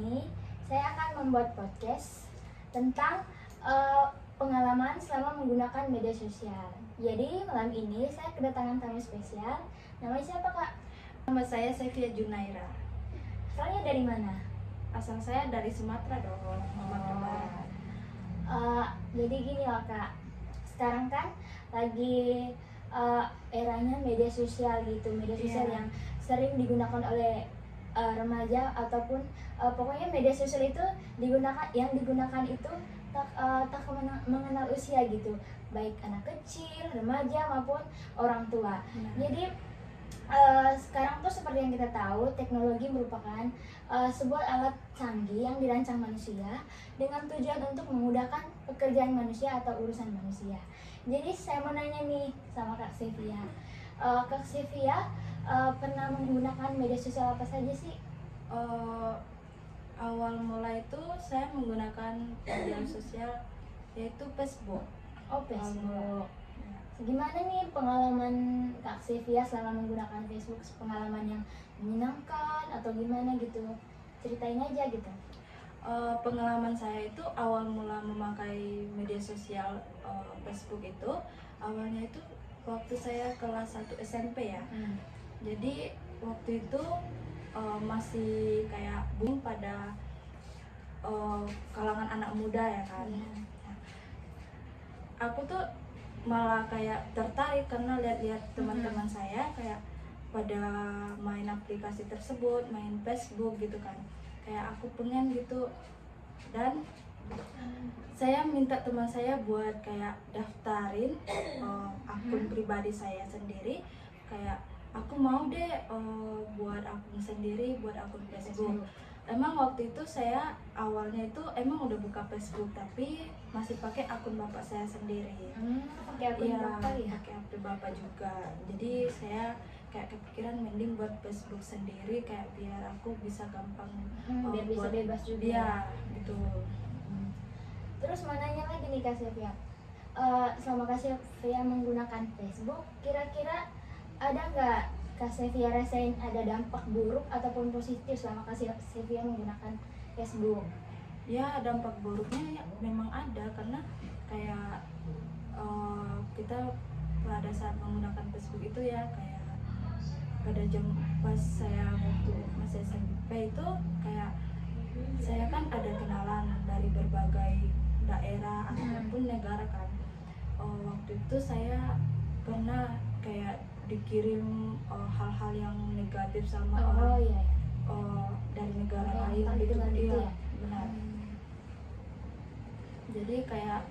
ini saya akan membuat podcast tentang pengalaman selama menggunakan media sosial. Jadi malam ini saya kedatangan tamu spesial. Namanya siapa, Kak? Nama saya Sevia Junaira. Asalnya dari mana? Asal saya dari Sumatera dong, Sumatera Barat. Jadi gini loh, Kak. Sekarang kan lagi eranya media sosial gitu, media sosial yang sering digunakan oleh remaja ataupun pokoknya media sosial itu digunakan itu tak mengenal usia gitu, baik anak kecil, remaja maupun orang tua. Jadi sekarang tuh seperti yang kita tahu, teknologi merupakan sebuah alat canggih yang dirancang manusia dengan tujuan untuk memudahkan pekerjaan manusia atau urusan manusia. Jadi saya mau nanya nih sama Kak Sevia. Kak Sevia pernah menggunakan media sosial apa saja sih? Awal mula itu saya menggunakan media sosial yaitu Facebook. Oh, Facebook. Gimana nih pengalaman Kak Sevia selama menggunakan Facebook? Pengalaman yang menyenangkan atau gimana gitu? Ceritain aja gitu. Pengalaman saya itu awal mula memakai media sosial Facebook itu awalnya itu waktu saya kelas 1 SMP ya. Jadi waktu itu masih kayak booming pada kalangan anak muda ya kan. Aku tuh malah kayak tertarik karena lihat-lihat teman-teman saya kayak pada main aplikasi tersebut, main Facebook gitu kan. Kayak aku pengen gitu, dan saya minta teman saya buat kayak daftarin akun pribadi saya sendiri. Kayak aku mau deh buat akun sendiri, buat akun Facebook. Emang waktu itu saya awalnya itu emang udah buka Facebook tapi masih pakai akun bapak saya sendiri. Pakai akun bapak ya? Pakai akun bapak juga. Jadi saya kayak kepikiran mending buat Facebook sendiri kayak biar aku bisa gampang biar bisa bebas juga. Iya, gitu. Terus mau nanya lagi nih Kak Sevia. Selama Kak Sevia menggunakan Facebook, kira-kira ada nggak Kak Sevia rasain ada dampak buruk ataupun positif selama Kak Sevia menggunakan Facebook? Ya, dampak buruknya ya memang ada karena kayak kita pada saat menggunakan Facebook itu ya kayak pada jam pas saya waktu masih SMP itu kayak saya kan ada kenalan dari berbagai daerah ataupun negara kan. Waktu itu saya pernah kayak dikirim hal-hal yang negatif sama orang dari negara lain gitu. Iya, benar. Jadi kayak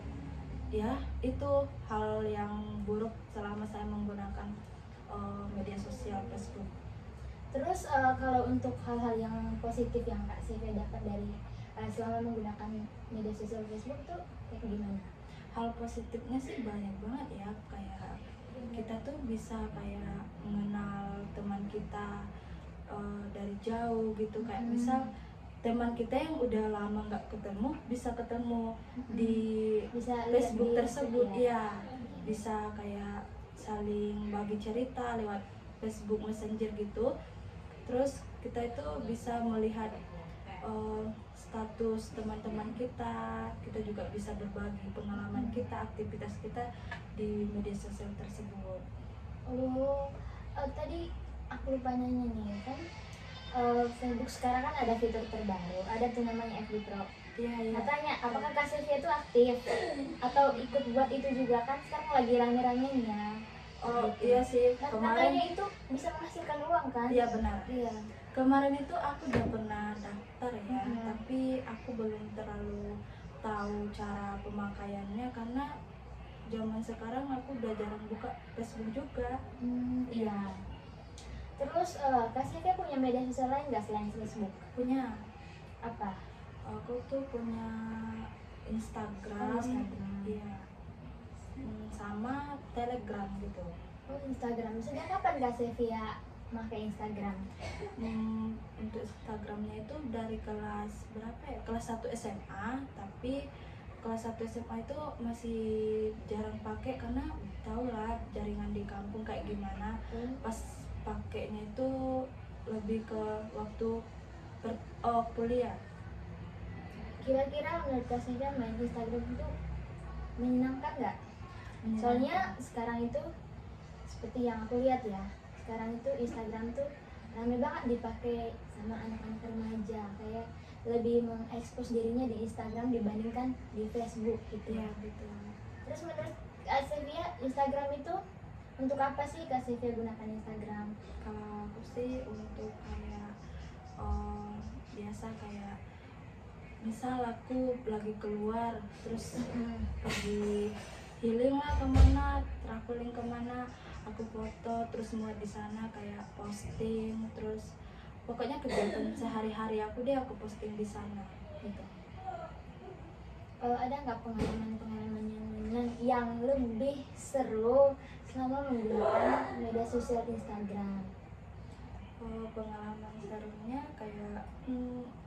ya itu hal yang buruk selama saya menggunakan media sosial Facebook. Terus kalau untuk hal-hal yang positif yang Kak Sevia dapat dari selama menggunakan media sosial Facebook tuh kayak gimana? Hal positifnya sih banyak banget ya, kayak kita tuh bisa kayak mengenal teman kita dari jauh gitu. Kayak misal teman kita yang udah lama nggak ketemu bisa ketemu di Facebook tersebut ya. Bisa kayak saling bagi cerita lewat Facebook Messenger gitu. Terus kita itu bisa melihat status teman-teman kita juga bisa berbagi pengalaman kita, aktivitas kita di media sosial tersebut. Tadi aku lupa nanya nih kan, Facebook sekarang kan ada fitur terbaru, ada tuh namanya FB Pro. Iya. Katanya, apakah Kak Sevia itu aktif atau ikut buat itu juga? Kan sekarang lagi rame-ramenya. Iya sih, katanya itu bisa menghasilkan uang kan? Iya, benar. Iya. Kemarin itu aku udah pernah daftar ya, tapi aku belum terlalu tahu cara pemakaiannya karena zaman sekarang aku udah jarang buka Facebook juga. Iya. Terus Kak Sevia punya media sosial lain nggak selain Facebook? Punya. Apa? Aku tuh punya Instagram. Iya. Sama Telegram gitu. Oh, Instagram. Sejak kapan Kak Sevia pakai Instagram? Untuk Instagramnya itu dari kelas berapa ya? Kelas 1 SMA, tapi kelas 1 SMA itu masih jarang pakai karena tau lah jaringan di kampung kayak gimana. Pas pakainya itu lebih ke waktu kuliah. Kira-kira menurut Kak Sevia main Instagram itu menyenangkan nggak? Soalnya sekarang itu seperti yang aku lihat ya, sekarang itu Instagram tuh rame banget dipakai sama anak-anak remaja, kayak lebih mengekspos dirinya di Instagram dibandingkan di Facebook gitu Iya ya. betul. Terus menurut Kak Sevia, Instagram itu untuk apa sih Kak Sevia gunakan Instagram? Kalau aku sih untuk kayak biasa kayak misal aku lagi keluar terus pergi healing lah kemana, traveling kemana, aku foto terus muat di sana kayak posting, terus pokoknya kegiatan sehari-hari aku deh aku posting di sana gitu. Ada nggak pengalaman-pengalaman yang lebih seru selama menggunakan media sosial Instagram? Pengalaman serunya kayak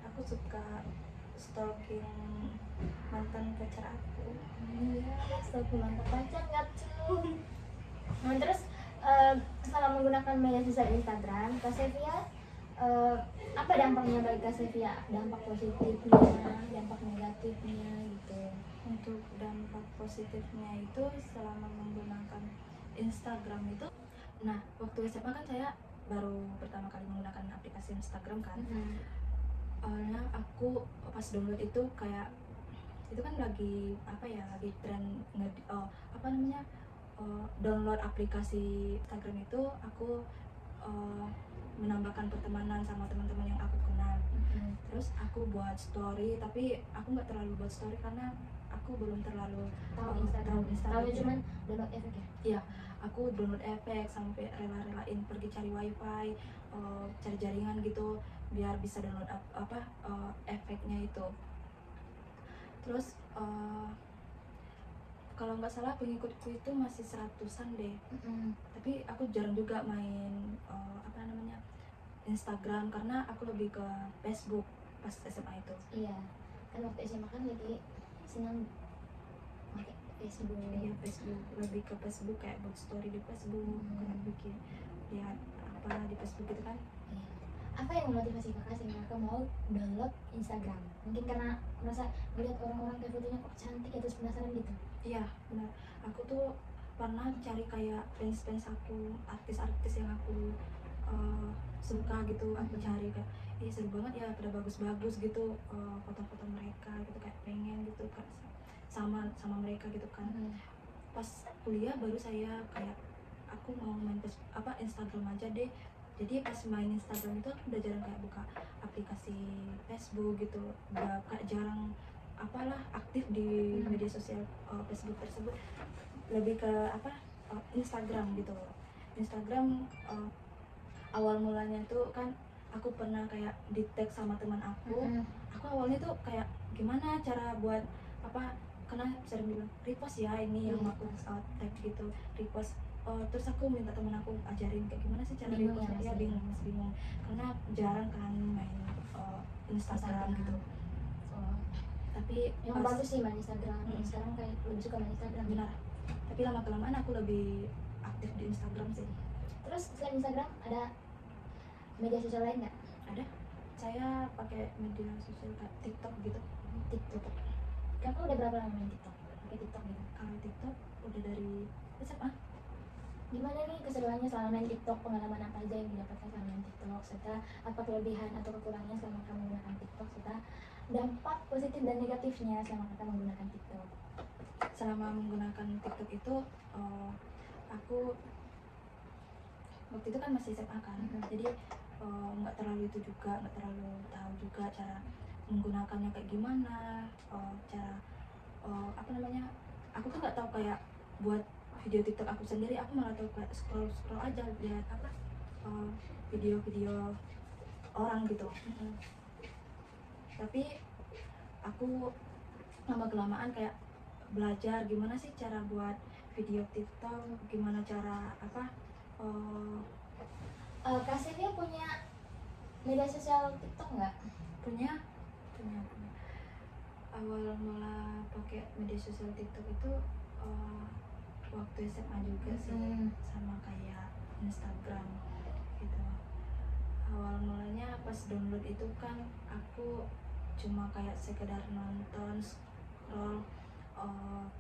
aku suka stalking mantan pacar aku. Iya, satu mantap pacar nggak tuh? Nah, terus setelah menggunakan media sosial Instagram, Kak Sevia, apa dampaknya bagi Kak Sevia? Dampak positifnya, dampak negatifnya gitu. Untuk dampak positifnya itu selama menggunakan Instagram itu, nah waktu SMA kan saya baru pertama kali menggunakan aplikasi Instagram kan. Awalnya aku pas download itu kayak itu kan lagi apa ya, lagi tren apa namanya, download aplikasi Instagram itu aku menambahkan pertemanan sama teman-teman yang aku kenal. Terus aku buat story, tapi aku nggak terlalu buat story karena aku belum terlalu Tahu Instagram, tahu cuman download efek ya? Iya, aku download efek sampai rela-relain pergi cari wifi, cari jaringan gitu biar bisa download efeknya itu. Terus kalau nggak salah pengikutku itu masih 100-an deh. Tapi aku jarang juga main apa namanya, Instagram karena aku lebih ke Facebook pas SMA itu. Iya, kan waktu SMA kan lagi senang pakai Facebook. Iya, Facebook, lebih ke Facebook kayak buat story di Facebook, kayak bikin lihat apa di Facebook gitu kan. Iya. Apa yang memotivasi kakak sehingga kakak mau download Instagram? Mungkin karena merasa melihat orang-orang kayak fotonya kok cantik ya, terus penasaran gitu. Iya benar, aku tuh pernah cari kayak fans aku, artis-artis yang aku suka gitu, aku cari kayak seru banget ya, pada bagus-bagus gitu foto-foto mereka gitu, kayak pengen gitu kan sama mereka gitu kan. Pas kuliah baru saya kayak aku mau main Instagram aja deh. Jadi pas main Instagram itu aku udah jarang kayak buka aplikasi Facebook gitu, udah kayak jarang apalah aktif di media sosial Facebook tersebut, lebih ke Instagram gitu. Instagram awal mulanya tuh kan aku pernah kayak di tag sama teman aku. Aku awalnya tuh kayak gimana cara buat karena sering bilang repost ya ini yang aku tag gitu, repost. Terus aku minta temen aku ajarin kayak gimana sih cara Bingung repost. ya, Ya bingung karena jarang kan main Instagram gitu. Tapi Yang bagus sih main Instagram. Sekarang kayak lebih suka main Instagram. benar, tapi lama kelamaan aku lebih aktif di Instagram sih. Terus selain Instagram ada media sosial lain nggak? Ada, saya pakai media sosial kayak TikTok gitu. TikTok. Kakak udah berapa lama main TikTok? Pakai TikTok gitu? Kalau TikTok udah dari SMA. Gimana nih keseruannya selama main TikTok? Pengalaman apa aja yang didapatkan selama main TikTok? Serta apa kelebihan atau kekurangannya selama kamu menggunakan TikTok? Serta dampak positif dan negatifnya selama kita menggunakan TikTok? Selama menggunakan TikTok itu aku waktu itu kan masih SMA kan, jadi nggak terlalu tahu juga cara menggunakannya kayak gimana, cara apa namanya, aku tuh nggak tahu kayak buat video TikTok aku sendiri. Aku malah tahu kayak scroll aja lihat video-video orang gitu. Tapi aku lama kelamaan kayak belajar gimana sih cara buat video TikTok, gimana cara Kak Sevia punya media sosial TikTok nggak? punya. Awal mula pakai media sosial TikTok itu waktu SMA juga sih, sama kayak Instagram gitu. Awal mulanya pas download itu kan aku cuma kayak sekedar nonton, scroll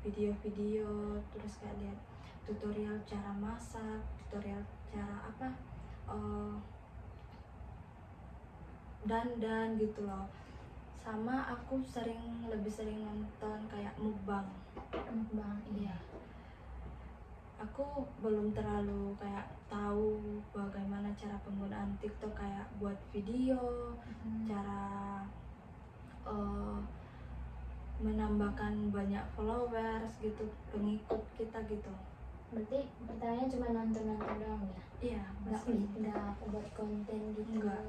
video-video, terus kayak lihat tutorial cara masak, tutorial cara apa, dandan gitu loh. Sama aku lebih sering nonton kayak mukbang. Iya. Aku belum terlalu kayak tahu bagaimana cara penggunaan TikTok, kayak buat video, cara menambahkan banyak followers gitu, pengikut kita gitu. Berarti pertanyaannya cuma nonton-nonton doang ya? Iya, Nggak buat konten gitu? Enggak.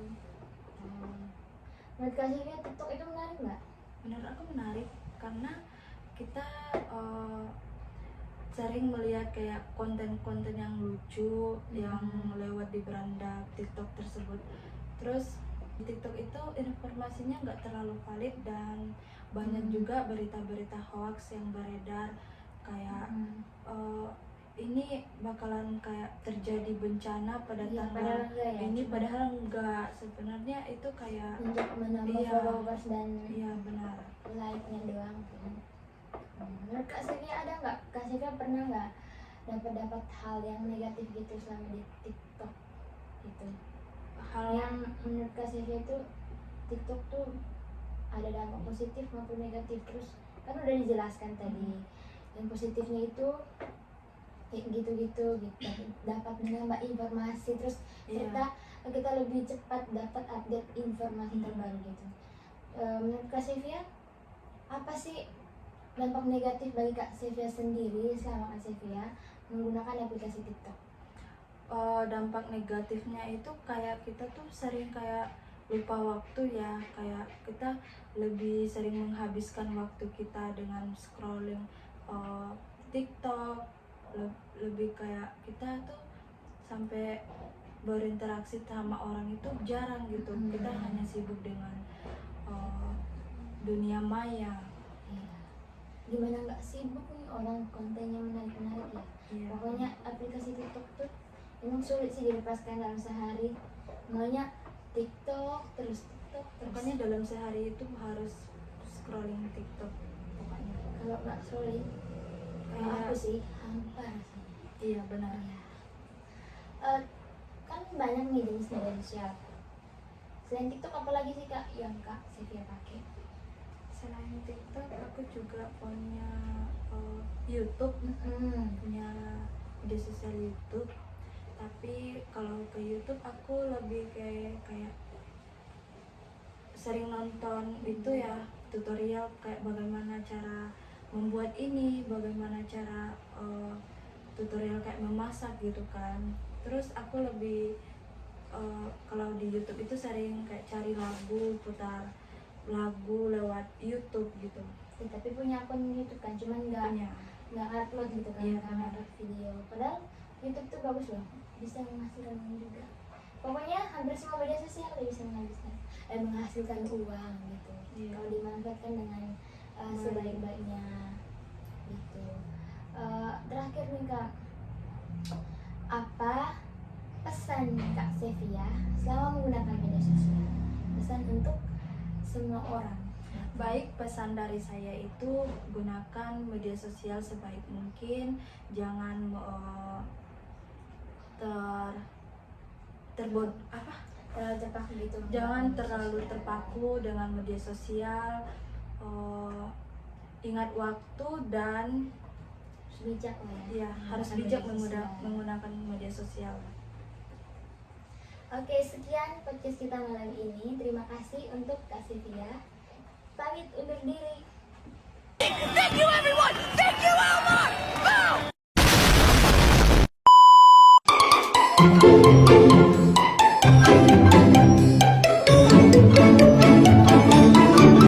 Menurut Kak Sylvia, TikTok itu menarik nggak? Menurut aku menarik karena kita sering melihat kayak konten-konten yang lucu yang lewat di beranda TikTok tersebut. Terus di TikTok itu informasinya nggak terlalu valid dan banyak juga berita-berita hoax yang beredar kayak ini bakalan kayak terjadi bencana pada tanggal ini, padahal enggak. Sebenarnya itu kayak untuk menambah followers dan benar, like-nya doang. Menurut Kak Sylvia ada nggak? Kak Sylvia pernah nggak dapat hal yang negatif gitu selama di TikTok gitu? hal Yang menurut Kak Sylvia itu TikTok tuh ada dampak positif maupun negatif, terus kan udah dijelaskan tadi. Yang positifnya itu kayak gitu-gitu dapat menambah informasi, terus serta kita lebih cepat dapat update informasi terbaru gitu. Menurut Kak Sylvia, apa sih dampak negatif bagi Kak Sylvia sendiri selama Kak Sylvia menggunakan aplikasi TikTok? Dampak negatifnya itu kayak kita tuh sering kayak lupa waktu ya, kayak kita lebih sering menghabiskan waktu kita dengan scrolling TikTok. Lebih kayak kita tuh sampai berinteraksi sama orang itu jarang gitu. Kita hanya sibuk dengan dunia maya. Gimana nggak sibuk nih, orang kontennya menarik-menarik ya. Pokoknya aplikasi TikTok tuh emang sulit sih dilepaskan dalam sehari. Makanya TikTok terus. Pokoknya dalam sehari itu harus scrolling TikTok pokoknya. Kalau nggak scrolling, kayak aku sih hampa rasanya. Iya benar. Kan banyak nih jenis media sosial. Selain TikTok apalagi sih Kak yang Kak Sylvia pakai? Selain TikTok aku juga punya YouTube, punya media sosial YouTube. Tapi kalau ke YouTube aku lebih kayak sering nonton itu ya, tutorial kayak bagaimana cara membuat ini, bagaimana cara tutorial kayak memasak gitu kan. Terus aku lebih kalau di YouTube itu sering kayak cari lagu, putar lagu lewat YouTube gitu. Tapi punya akun YouTube kan, cuman nggak upload gitu kan, nggak upload video. Padahal YouTube tuh bagus loh, bisa menghasilkan uang juga. Pokoknya hampir semua media sosial bisa menghasilkan uang gitu. Kalau dimanfaatkan dengan sebaik-baiknya gitu. Terakhir nih Kak, apa pesan Kak Sylvia selama menggunakan media sosial? Pesan untuk semua orang. Baik, pesan dari saya itu gunakan media sosial sebaik mungkin, jangan terlalu terpaku gitu. Jangan terlalu terpaku dengan media sosial. Ingat waktu dan bijak ya, harus bijak menggunakan media sosial. Oke, sekian podcast kita malam ini. Terima kasih untuk Kak Sylvia. Pamit undur diri.